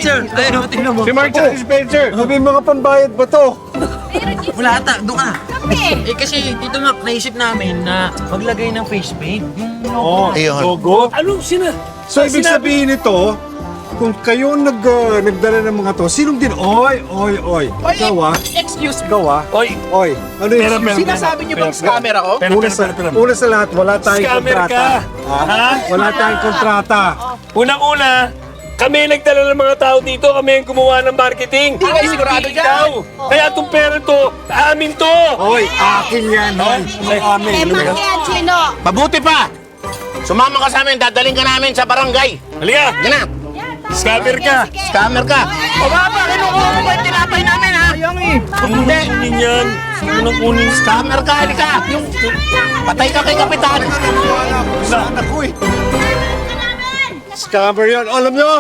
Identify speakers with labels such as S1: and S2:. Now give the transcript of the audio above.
S1: Spencer! Ayun, tingnan mo.
S2: Si Mark at si Spencer.
S3: May mga pambayad ba to?
S1: Wala ata, doon ka na. Eh kasi dito nga, naisip namin na maglagay ng face paint. Yung
S2: Oo, logo.
S4: Anong
S3: So, ibig sabihin nito, kung kayo nagdala ng mga to, sinong din? Oy. Ikaw ah.
S5: Excuse me.
S3: Ikaw ah.
S4: Oy,
S3: Oy. Ano yun?
S5: Sinasabi niyo bang scammer ako?
S3: Una sa lahat, wala tayong
S4: Scammer
S3: kontrata.
S4: ka. Ha?
S3: Wala tayong kontrata.
S4: Unang-una, kami nagdala ng mga tao dito, kami ang gumawa ng marketing.
S5: Hindi kayo sigurado dyan.
S4: Ikaw. Kaya itong pera to, amin to.
S3: Oy, akin yan. Hoy. Amin.
S2: Mabuti pa! Sumama ka sa amin, dadaling ka namin sa barangay.
S4: Halika.
S2: Ganap!
S4: Scammer ka.
S2: Scammer ka! O baba, kinukuha mo ba yung tinapay namin, ha?
S4: Hindi. Kunin yan. Unang kunin.
S2: Scammer ka, halika! Patay ka kay Kapitan!
S3: Saan ako eh? Scammer yan. Alam nyo,